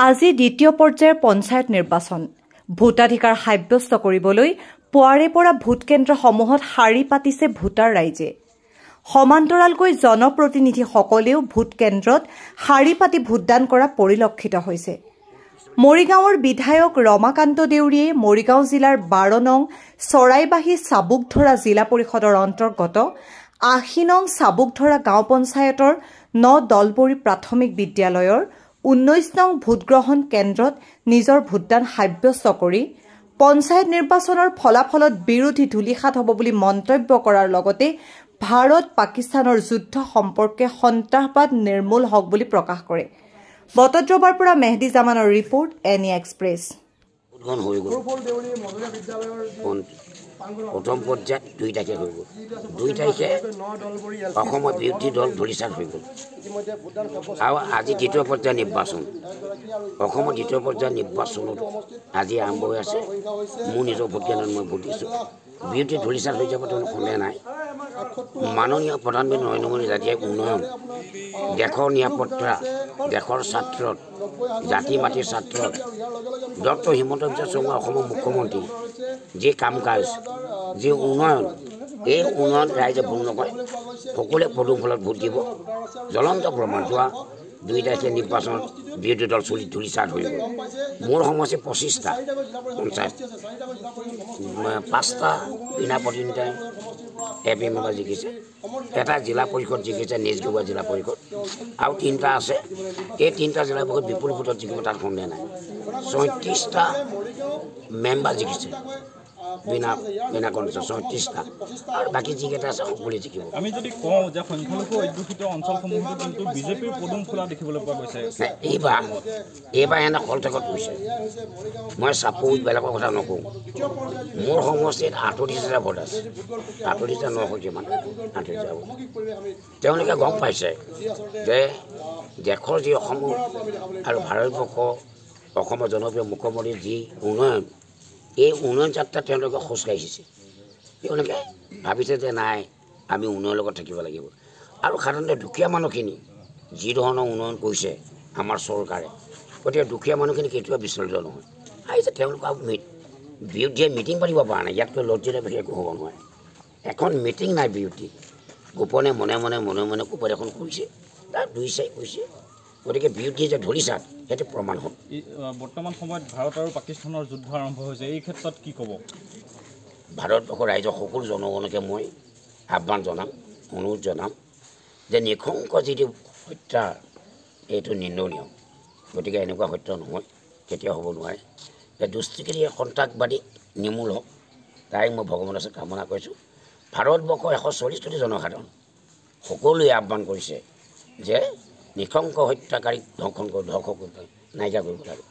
আজি দ্বিতীয় পৰ্যায়ৰ পঞ্চায়ত নিৰ্বাচন ভোটাধিকাৰ সাব্যস্ত কৰিবলৈ পুৱাৰে পৰা ভোটকেন্দ্ৰসমূহত শাৰী পাতিছে ভোটাৰ ৰাইজে সমান্তৰালকৈ জনপ্ৰতিনিধিসকলেও ভোটকেন্দ্ৰত শাৰী পাতি ভোটদান কৰা পৰিলক্ষিত হৈছে মৰিগাঁৱৰ বিধায়ক ৰমাকান্ত দেউৰীয়ে মৰিগাঁও জিলাৰ 12 নং চৰাইবাহী চাবুকধৰা জিলা পৰিষদৰ অন্তৰ্গত 80 নং চাবুকধৰা গাঁও পঞ্চায়তৰ 9 দলবৰী প্ৰাথমিক বিদ্যালয়ৰ 19 নং ভোটগ্ৰহণ কেন্দ্ৰত নিজৰ ভোটদান সাব্যস্ত কৰি পঞ্চায়ত নিৰ্বাচনৰ ফলাফলত বিৰোধী ধুলিখাত হ'ব বুলি মন্তব্য কৰাৰ লগতে ভাৰত পাকিস্তানৰ যুদ্ধ সম্পৰ্কে সন্ত্ৰাসবাদ নিৰ্মূল হওক বুলি প্ৰকাশ কৰে বটদ্ৰবাৰ পৰা মেহদি জামানৰ ৰিপৰ্ট এনি এক্সপ্ৰেছ প্ৰথম পৰ্যায়ত 2 তাৰিখে হৈ গ'ল 2 তাৰিখে অসমৰ বিৰোধী দল ধুলিচাত হৈ গ'ল আৰু আজি দ্বিতীয় পৰ্যায়ৰ নিৰ্বাচন অসমৰ দ্বিতীয় পৰ্যায়ৰ নিৰ্বাচনত আজি আৰম্ভ হৈ আছে মোৰ নিজৰ ভোট কেন্দ্ৰত মই ভোট দিছোঁ বিৰোধী ধুলিচাত হৈ যাব কোনো সন্দেহ নাই মাননীয় প্ৰধানমন্ত্ৰী নৰেন্দ্ৰ মোদী জাতীয় উন্নয়ন দেশৰ নিৰাপত্তা দেশৰ ছাত্ৰত জাতি মাটিৰ ছাত্ৰত ডক্টৰ হিমন্ত বিশ্ব শৰ্মা অসমৰ মুখ্যমন্ত্ৰী যি কাম কাজ যি উন্নয়ন এই উন্নয়ন ৰাইজে ভুল নকৰে সকলোৱে পদুম ফলত ভোট দিব জ্বলন্ত প্ৰমাণ যোৱা 2 তাৰিখে নিৰ্বাচনত বিৰোধী দল ধুলিচাত হৈ গ'ল মোৰ সমষ্টি 25টা পঞ্চায়ত 5টা বিনা প্ৰতিনিধিতাই এপি মেম্বাৰ জিকিছে এটা জিলা পৰিষদ জিকিছে নিজগোৱা জিলা পৰিষদ আৰু 3টা আছে এই 3টা জিলা পৰিষদ বিপুল ভোটত জিকিব তাত সন্দেহ নাই 34টা মেম্বাৰ জিকিছে বিনা কনচা 34টা আৰু বাকি যিকেইটা আছে সকলোৱে জিকিব আমি যদি কওঁ যে সংখ্যালঘু অধ্যুষিত অঞ্চলসমূহত কিন্তু বিজেপিৰ পদুম ফুলা দেখিবলৈ পোৱা গৈছে এইবাৰ এনে কলটেকত গৈছে মই চাপোজ বেলেগৰ কথা নকওঁ মোৰ সমষ্টিত 38টা ভোট আছে 38টা 900 কিমান 38টা তেওঁলোকে গম পাইছে যে দেশৰ যি অসম আৰু ভাৰতবৰ্ষ অসমৰ জনপ্ৰিয় মুখ্যমন্ত্ৰীৰ যি উন্নয়ন এই উন্নয়ন যাত্ৰা তেওঁলোকে খোজ কাঢ়িছে তেওঁলোকে ভাবিছে যে নাই আমি উন্নয়নৰ লগত থাকিব লাগিব আৰু সাধাৰণতে দুখীয়া মানুহখিনি যি ধৰণৰ উন্নয়ন কৰিছে আমাৰ চৰকাৰে গতিকে দুখীয়া মানুহখিনি কেতিয়াও বিচলিত নহয় আহিছে তেওঁলোকে বিৰোধীয়ে মিটিং পাতিব পৰা নাই ইয়াতকৈ লজ্জিত বিশেষ একো হ'ব নোৱাৰে এখন মিটিং নাই বিৰোধী গোপনে মনে মনে কোপত এখন কৰিছে তাত 2-4 কৰিছে গতিকে বিৰোধী যে ধৰিছাত সেইটো প্ৰমাণ হ'ল বৰ্তমান সময়ত ভাৰত আৰু পাকিস্তানৰ যুদ্ধ আৰম্ভ হৈছে এই ক্ষেত্ৰত কি ক'ব ভাৰতবৰ্ষৰ ৰাইজৰ সকলো জনগণকে মই আহ্বান জনাম অনুৰোধ জনাম যে নিশংক যিটো হত্যা এইটো নিন্দনীয় গতিকে এনেকুৱা হত্যা নহয় কেতিয়াও হ'ব নোৱাৰে যে দুষ্কৃতি সন্ত্ৰাসবাদী নিৰ্মূল হওক তাই মই ভগৱানৰ ওচৰত কামনা কৰিছোঁ ভাৰতবৰ্ষৰ 140 কোটি জনসাধাৰণ সকলোৱে আহ্বান কৰিছে যে নিশংক হত্যাকাৰীক ধৰ্ষণ নাইকিয়া কৰিব লাগে